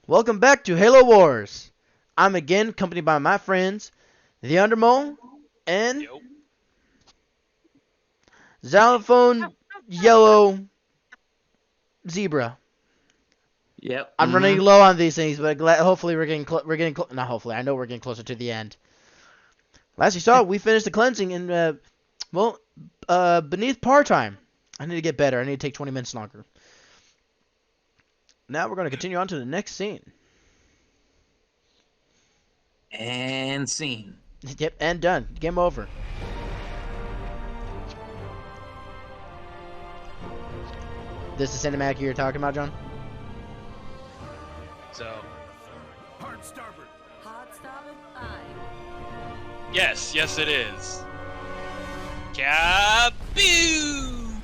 Welcome back to Halo Wars. I'm again accompanied by my friends, the Undermole and Yep. Xylophone Yellow Zebra. Yep. I'm running low on these things, but hopefully not hopefully, I know we're getting closer to the end. Last you saw, we finished the cleansing in, beneath par time. I need to get better. I need to take 20 minutes longer. Now we're going to continue on to the next scene. And scene. Yep, and done. Game over. This is cinematic you're talking about, John? So, Hard starboard. Hard starboard, aye. yes, it is. Kaboo!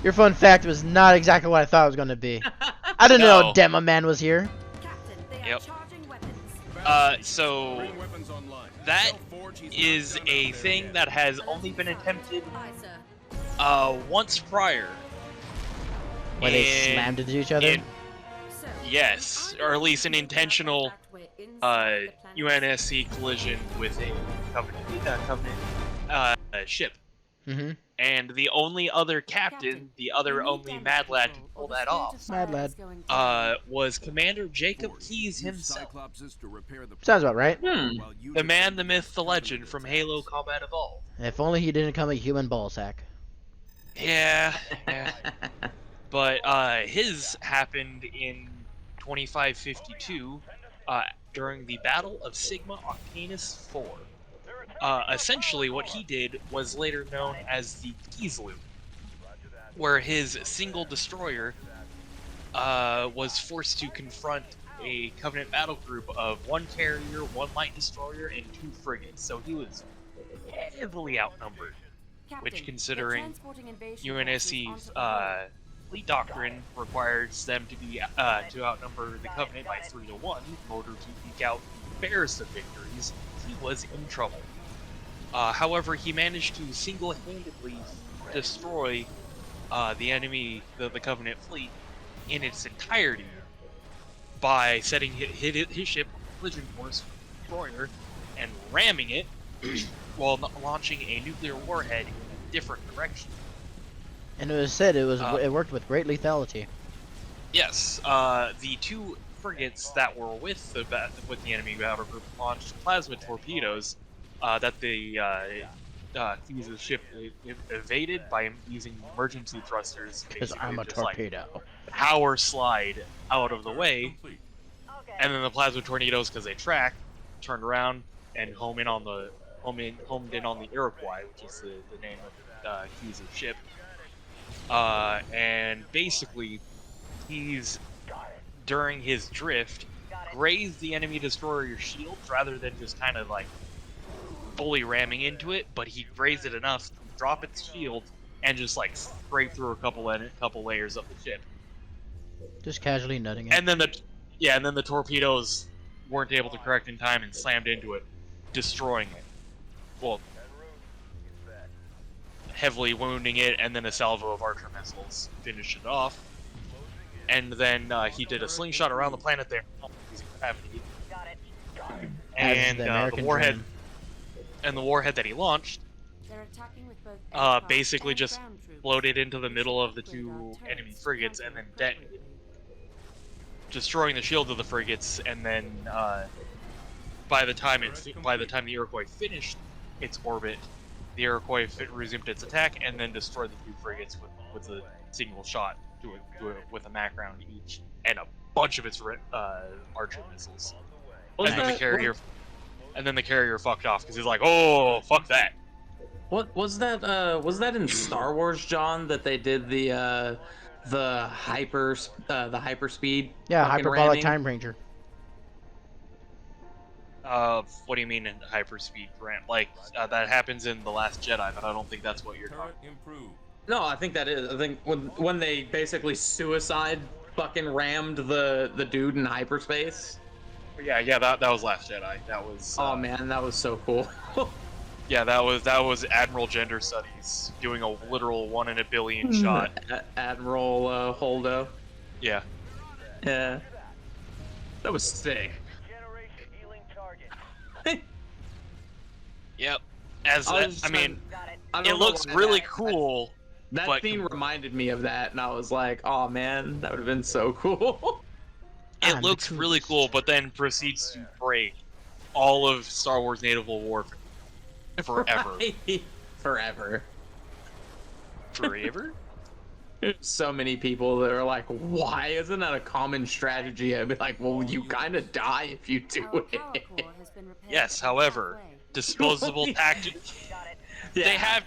Your fun fact was not exactly what I thought it was going to be. I didn't know No. Demo Man was here. Captain, they are Yep. charging weapons. So Bring weapons online. that Tell Forge he's is not done a out there thing yet. that has only been attempted Aye, sir. once prior. Where they In- slammed into each other. in- So, Yes, or at least an intentional UNSC collision with a Covenant ship. Mm-hmm. And the only other captain, the other only Mad Lad to pull that off, Mad Lad. was Commander Jacob Forge, Keyes use himself. Cyclopses to repair the Sounds about right. while you The man, defend the myth, the against legend from Covenant Halo attacks. Combat Evolved. If only he didn't come a human ball sack. Yeah, but his happened in 2552 during the Battle of Sigma Octanus 4. Essentially, what he did was later known as the Keyes Loop, where his single destroyer was forced to confront a Covenant battle group of one carrier, one light destroyer, and two frigates. So he was heavily outnumbered, which, considering UNSC's fleet doctrine requires them to be to outnumber the Covenant by 3-1 in order to eke out the barest of victories. He was in trouble. However, he managed to single-handedly destroy the enemy, the Covenant fleet, in its entirety by setting his ship on collision course with the destroyer and ramming it while launching a nuclear warhead in a different direction. And it was said it worked with great lethality. Yes, the two frigates that were with the enemy battle group launched plasma torpedoes that the Keyes' ship evaded by using emergency thrusters. Because I'm a just, like, torpedo. power slide out of the way, and then the plasma tornadoes, because they track, turned around and homed in on the Iroquois, which is the name of Keyes' ship. And basically, he's during his drift grazed the enemy destroyer shields rather than just kind of like fully ramming into it, but he grazed it enough to drop its shield and just like scrape through a couple layers of the ship. Just casually nutting it. And then the torpedoes weren't able to correct in time and slammed into it, destroying it. Well, heavily wounding it, and then a salvo of archer missiles finished it off. And then he did a slingshot around the planet there using gravity. As And the the American warhead dream. and the warhead that he launched They're attacking with both basically just floated into the middle of the two enemy frigates and then detonated, destroying the shield of the frigates. And then by the time the Iroquois finished its orbit, the Iroquois resumed its attack and then destroyed the two frigates with a single shot with a Mac round each and a bunch of its archer missiles. And then the carrier fucked off because he's like, "Oh, fuck that." What was that? Was that in Star Wars, John? That they did the hyperspeed? Yeah, fucking hyperbolic ramming? time ranger. What do you mean in hyperspeed ramp? Like that happens in The Last Jedi, but I don't think that's what you're talking. Turret improved. No, I think that is. I think when they basically suicide fucking rammed the dude in hyperspace. Yeah, that was Last Jedi. That was. Oh man, that was so cool. Yeah, that was Admiral Gender Studies doing a literal 1 in a billion shot. Admiral Holdo. Yeah. Yeah. That was sick. Yep. As I that, was I mean, I it don't know looks why really cool. That but scene reminded me of that, and I was like, "Oh man, that would have been so cool." It I'm the looks really coolest. cool, but then proceeds to break all of Star Wars Naval Warfare forever. Right? Forever. Forever? There's so many people that are like, "Why isn't that a common strategy?" I'd be like, "Well, you kind of die if you do Our power it." core has been repaired Yes. about However, halfway. disposable tactic. Yeah. They have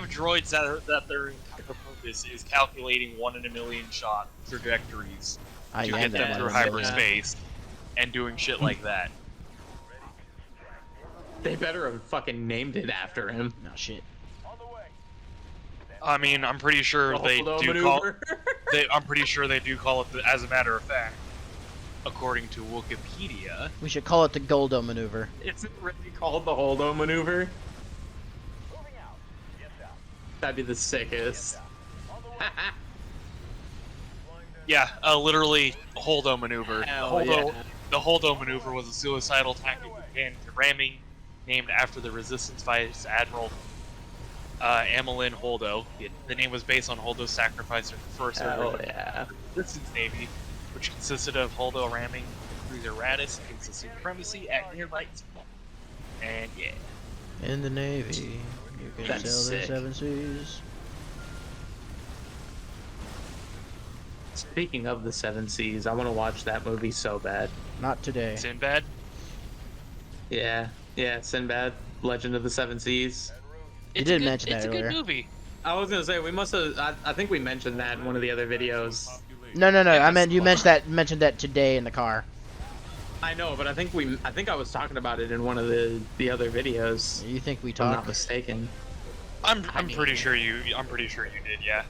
droids that their entire purpose is calculating 1 in a million shot trajectories I to am get that them one through in a million. hyperspace and doing shit like that. They better have fucking named it after him. No shit. I mean, I'm pretty sure The they Holdo do call. maneuver. I'm pretty sure they do call it. As a matter of fact, according to Wikipedia, We should call it the Goldo maneuver. It's really called the Holdo maneuver. That'd be the sickest. yeah, literally Holdo maneuver. Hell yeah. The Holdo maneuver was a suicidal tactic and ramming named after the Resistance Vice Admiral Amelin Holdo. The name was based on Holdo's sacrifice during the first Hell order yeah. Resistance Navy, which consisted of Holdo ramming cruiser Radis against the supremacy at near light speed. And yeah. In the Navy, you can That's sail the sick. 7 seas. Speaking of the Seven Seas, I want to watch that movie so bad. Not today. Sinbad? Yeah, Sinbad, Legend of the Seven Seas. You did mention that It's a earlier. good movie. I was gonna say we must have. I think we mentioned that in one of the other videos. No. Yeah, I meant you mentioned that today in the car. I know, but I think I was talking about it in one of the other videos. You think we If I'm not talked? mistaken. I'm I mean- pretty sure you did, yeah.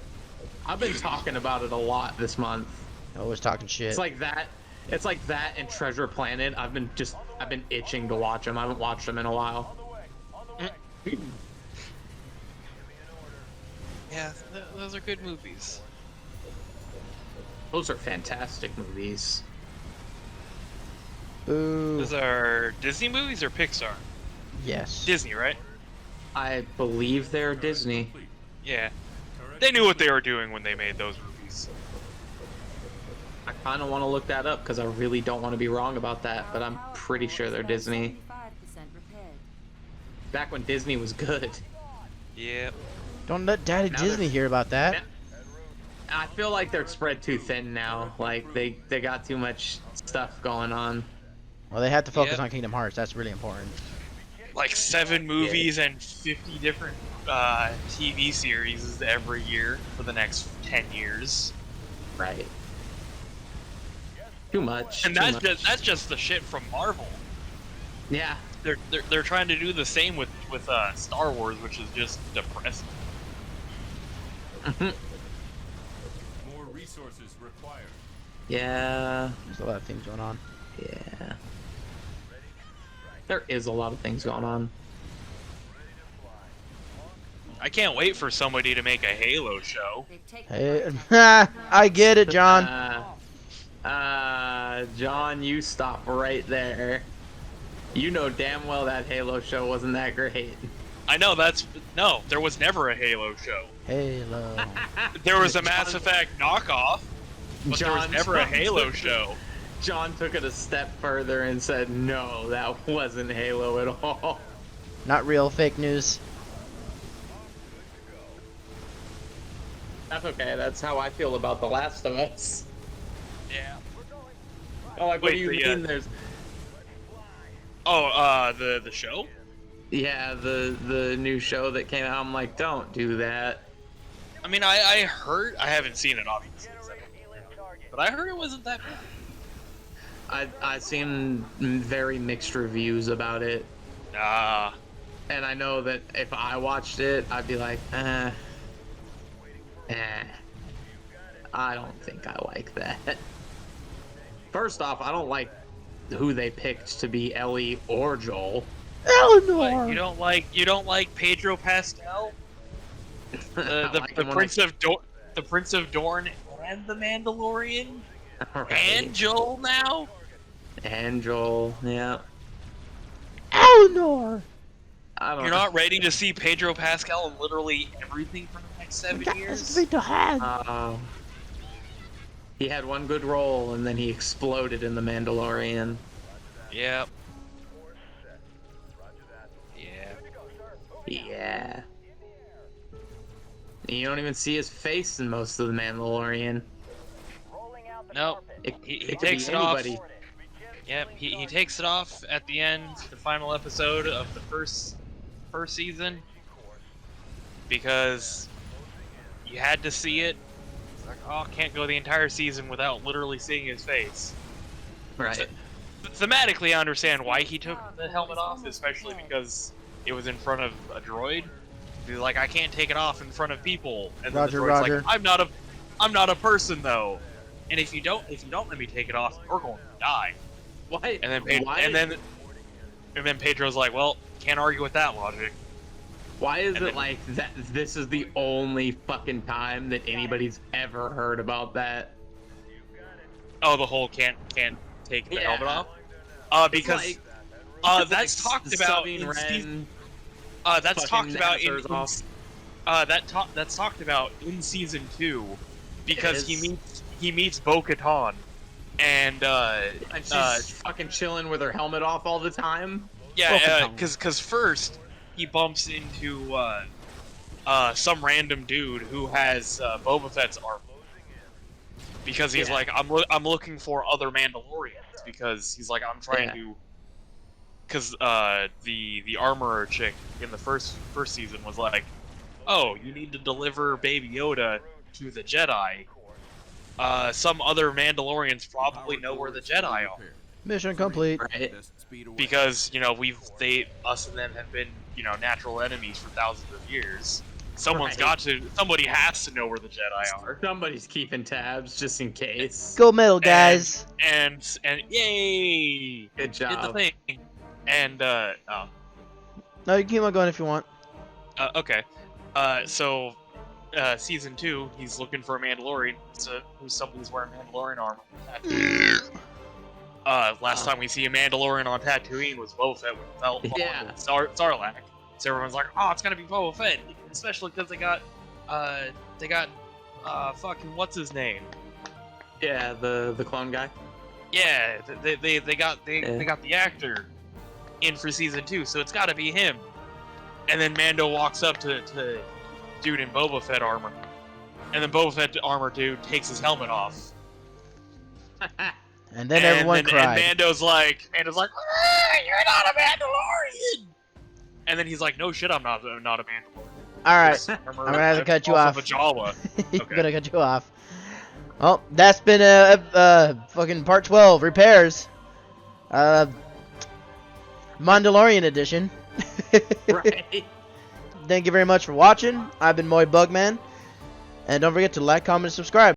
I've been talking about it a lot this month. Always talking shit. It's like that. It's like that and Treasure Planet. I've been itching to watch them. I haven't watched them in a while. Yeah, those are good movies. Those are fantastic movies. Boo. Those are Disney movies or Pixar? Yes. Disney, right? I believe they're Disney. Yeah. They knew what they were doing when they made those movies. I kind of want to look that up because I really don't want to be wrong about that, but I'm pretty sure they're Disney. 75% repaired. Back when Disney was good. Yep. Don't let Daddy Now Disney they're- hear about that. I feel like they're spread too thin now. Like they got too much stuff going on. Well, they have to focus Yep. on Kingdom Hearts. That's really important. Like 7 movies and 50 different TV series every year for the next 10 years. Right. Too much. And too that's much. that's just the shit from Marvel. Yeah. They're trying to do the same with Star Wars, which is just depressing. More resources required. Yeah. There's a lot of things going on. Yeah. There is a lot of things going on. I can't wait for somebody to make a Halo show. They've taken Hey, I get it, John. John, you stop right there. You know damn well that Halo show wasn't that great. I know there was never a Halo show. Halo. There was a Mass Effect knockoff, but there was never a Halo took- show. John took it a step further and said, no, that wasn't Halo at all. Not real fake news. That's okay. That's how I feel about The Last of Us. Yeah. Oh, like, what Wait, do you the, mean? There's The show? yeah, the new show that came out. I'm like, don't do that. I mean, I heard, I haven't seen it obviously, but I heard it wasn't that bad. I seen very mixed reviews about it, Ah, and I know that if I watched it, I'd be like, I don't think I like that. First off, I don't like who they picked to be Ellie or Joel. Eleanor. you don't like Pedro Pascal, I the like him when Prince of Dorne and the Mandalorian. Right. And Joel now? And Joel, yeah. Eleanor. I don't You're know. not ready to see Pedro Pascal in literally everything for the next 7 years? He had one good role and then he exploded in The Mandalorian. Yep. Yeah. Yeah. You don't even see his face in most of The Mandalorian. Nope. It, He it could takes be it off. anybody. Yep, he takes it off at the end, the final episode of the first season, because you had to see it. It's like, oh, can't go the entire season without literally seeing his face. Right. Thematically, I understand why he took the helmet off, especially because it was in front of a droid. He's like, I can't take it off in front of people, and then the droid's like, I'm not a person though, and if you don't let me take it off, you're going to die. Why? And then Pedro's like, well, can't argue with that logic. Why is and it then- like that? This is the only fucking time that anybody's ever heard about that. Oh, the whole can't take the Yeah. helmet off. Because It's that's like talked about Sabine in Wren season. That's fucking talked about in. Nazar's off. That's talked about in season 2, because Yes. he meets Bo-Katan, and And she's fucking chilling with her helmet off all the time. yeah, because first he bumps into some random dude who has Boba Fett's armor, because he's Yeah. like, I'm looking for other Mandalorians, because he's like, I'm trying to, because the armorer chick in the first season was like, oh, you need to deliver Baby Yoda to the Jedi. Some other Mandalorians probably know where the Jedi are, Mission complete. Right. because us and them have been natural enemies for thousands of years. Somebody has to know where the Jedi are. Somebody's keeping tabs just in case. Go middle, guys. And yay! Good Did the job. thing. And No, you can keep on going if you want. okay. So season 2, he's looking for a Mandalorian. Who's somebody's wearing Mandalorian armor. Last time we see a Mandalorian on Tatooine was Boba Fett with Yeah. Sarlacc. So everyone's like, oh, it's gonna be Boba Fett, especially because they got fucking what's his name? Yeah, the clone guy. Yeah, they got the actor in for season 2, so it's got to be him. And then Mando walks up to dude in Boba Fett armor, and then Boba Fett armor dude takes his helmet off. And then everyone And cried. Mando's like, "Ah, you're not a Mandalorian." And then he's like, "No shit, I'm not a Mandalorian." All right, I'm gonna have to cut you off. A Jawa. I'm Okay. gonna cut you off. Well, that's been fucking part 12 repairs. Mandalorian edition. Right. Thank you very much for watching. I've been Moy Bugman, and don't forget to like, comment, and subscribe.